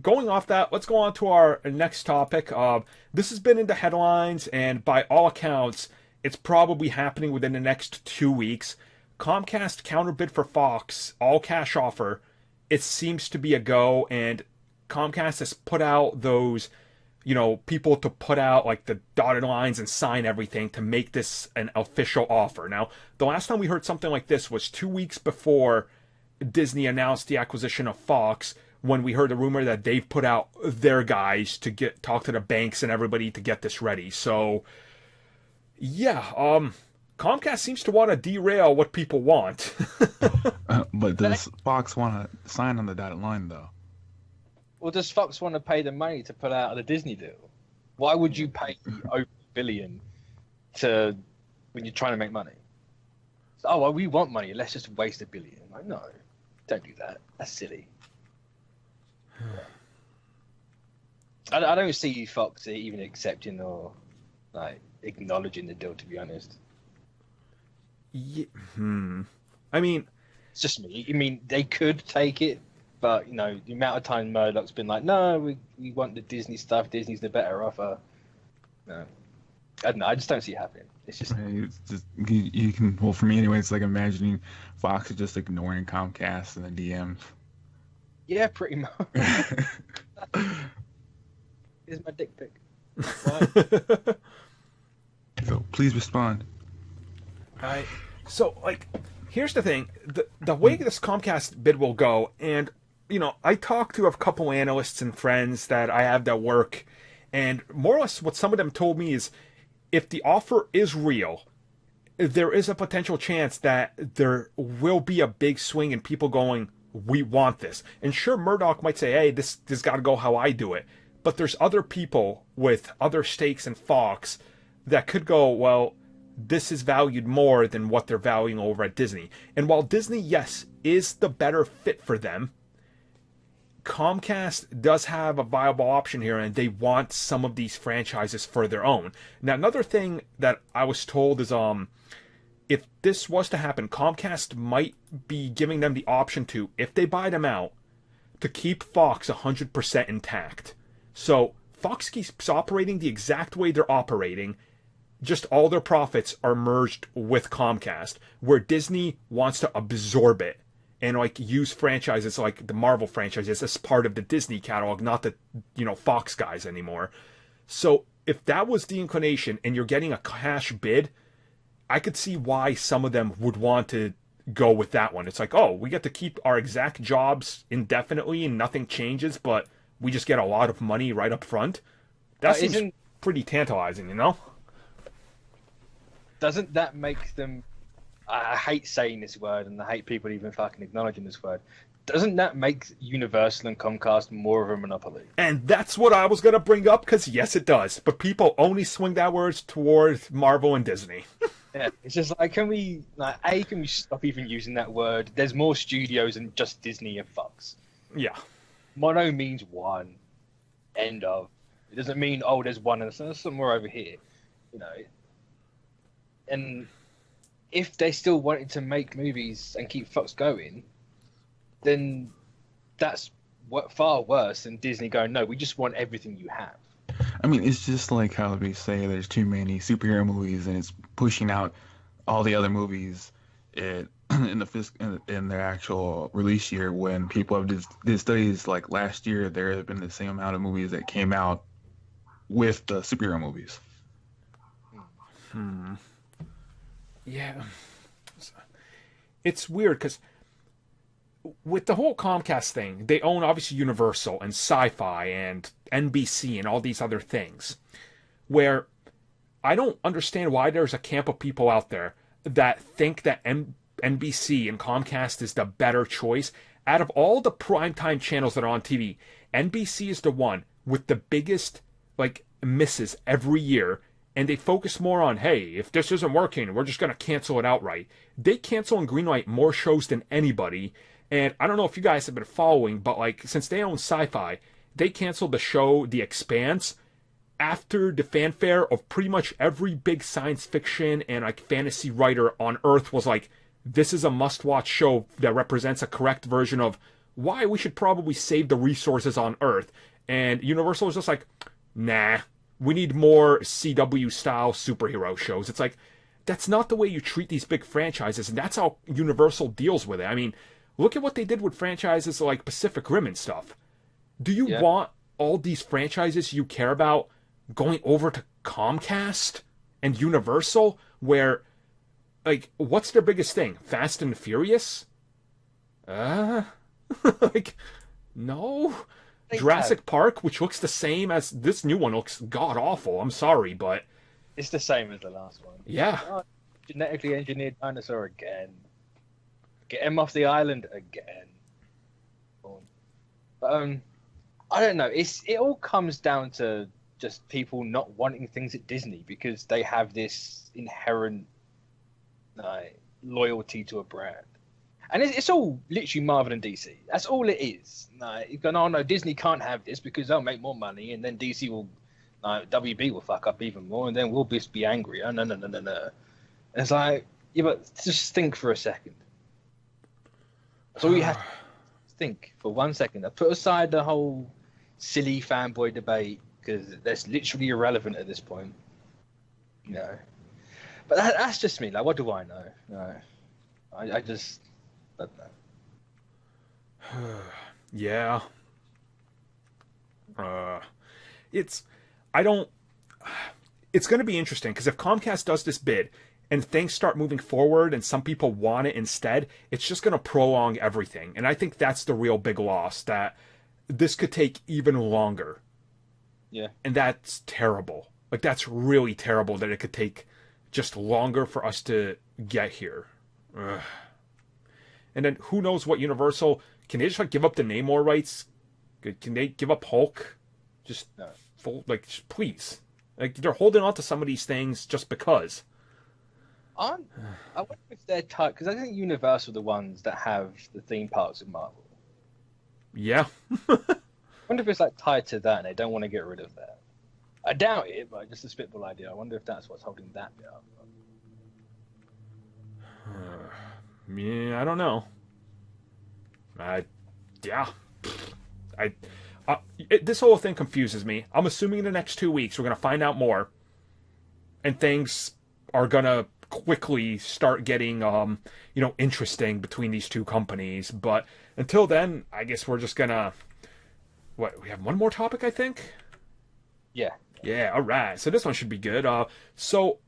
going off that, let's go on to our next topic. This has been in the headlines, and by all accounts, it's probably happening within the next 2 weeks. Comcast counterbid for Fox, all cash offer. It seems to be a go, and Comcast has put out those, people to put out like the dotted lines and sign everything to make this an official offer. Now, the last time we heard something like this was 2 weeks before Disney announced the acquisition of Fox, when we heard the rumor that they've put out their guys to talk to the banks and everybody to get this ready. So, yeah, Comcast seems to want to derail what people want. But does Fox want to sign on the dotted line, though? Well, does Fox want to pay the money to put out the Disney deal? Why would you pay over $1 billion when you're trying to make money? Oh, well, we want money. Let's just waste $1 billion. Like, no, don't do that. That's silly. I don't see Fox even accepting or acknowledging the deal, to be honest. Yeah. I mean, it's just me. I mean, they could take it, but the amount of time Murdoch's been like, no, we want the Disney stuff. Disney's the better offer. No, I don't know. I just don't see it happening. It's just, you can. Well, for me anyway, it's like imagining Fox is just ignoring Comcast and the DMs. Yeah, pretty much. Here's my dick pic. So please respond. Alright. So, here's the thing. The way this Comcast bid will go, and, I talked to a couple analysts and friends that I have that work, and more or less what some of them told me is, if the offer is real, there is a potential chance that there will be a big swing in people going, we want this. And sure, Murdoch might say, hey, this got to go how I do it. But there's other people with other stakes in Fox that could go, well, this is valued more than what they're valuing over at Disney. And while Disney, yes, is the better fit for them, Comcast does have a viable option here, and they want some of these franchises for their own. Now, another thing that I was told is, if this was to happen, Comcast might be giving them the option to, if they buy them out, to keep Fox 100% intact. So Fox keeps operating the exact way they're operating, just all their profits are merged with Comcast, where Disney wants to absorb it and use franchises like the Marvel franchises as part of the Disney catalog, not the Fox guys anymore. So if that was the inclination and you're getting a cash bid, I could see why some of them would want to go with that one. It's like, oh, we get to keep our exact jobs indefinitely and nothing changes, but we just get a lot of money right up front. That seems pretty tantalizing, Doesn't that make them... I hate saying this word, and I hate people even fucking acknowledging this word. Doesn't that make Universal and Comcast more of a monopoly? And that's what I was going to bring up, because yes, it does. But people only swing that word towards Marvel and Disney. Yeah, it's just can we stop even using that word? There's more studios than just Disney and Fox. Yeah. Mono means one. End of. It doesn't mean, there's one and there's somewhere over here. And if they still wanted to make movies and keep Fox going, then that's far worse than Disney going, no, we just want everything you have. I mean, it's just like how they say there's too many superhero movies and it's pushing out all the other movies in their actual release year, when people have did studies like last year, there have been the same amount of movies that came out with the superhero movies. Yeah. It's weird because with the whole Comcast thing, they own obviously Universal and Sci-Fi and NBC and all these other things, where I don't understand why there's a camp of people out there that think that NBC and Comcast is the better choice. Out of all the primetime channels that are on TV, NBC is the one with the biggest misses every year, and they focus more on, hey, if this isn't working, we're just going to cancel it outright. They cancel and greenlight more shows than anybody, and I don't know if you guys have been following, but since they own Sci-Fi, they canceled the show The Expanse after the fanfare of pretty much every big science fiction and fantasy writer on Earth was like, this is a must-watch show that represents a correct version of why we should probably save the resources on Earth. And Universal is just like, nah, we need more CW style superhero shows. It's like, that's not the way you treat these big franchises, and that's how Universal deals with it. I mean, look at what they did with franchises like Pacific Rim and stuff. Do you want all these franchises you care about going over to Comcast and Universal, where, like, what's their biggest thing? Fast and Furious? Like, no. Jurassic Park, which looks the same as this new one, looks god awful. I'm sorry, but it's the same as the last one. Yeah. Oh, genetically engineered dinosaur again. Get him off the island again. But I don't know. It all comes down to just people not wanting things at Disney because they have this inherent loyalty to a brand. And it's all literally Marvel and DC. That's all it is. You've gone, oh no, Disney can't have this because they'll make more money, and then DC will, WB will fuck up even more, and then we'll just be angry. Oh, no. And it's like, yeah, but just think for a second. That's all you have to think for 1 second. I put aside the whole silly fanboy debate because that's literally irrelevant at this point. But that's just me. Like, what do I know? No, I just. Yeah. It's going to be interesting because if Comcast does this bid and things start moving forward and some people want it instead, it's just going to prolong everything. And I think that's the real big loss, that this could take even longer. Yeah. And that's terrible. Like, that's really terrible that it could take just longer for us to get here. Ugh. And then who knows what Universal, can they just like give up the Namor rights? Can they give up Hulk? Just please. Like, they're holding on to some of these things just because. I wonder if they're tight, because I think Universal are the ones that have the theme parks of Marvel. Yeah. I wonder if it's like tied to that and they don't want to get rid of that. I doubt it, but just a spitball idea. I wonder if that's what's holding that bit up. Yeah, I don't know. This whole thing confuses me. I'm assuming in the next 2 weeks we're going to find out more, and things are going to quickly start getting, interesting between these two companies. But until then, I guess we're just going to... What, we have one more topic, I think? Yeah. Yeah, all right. So this one should be good. So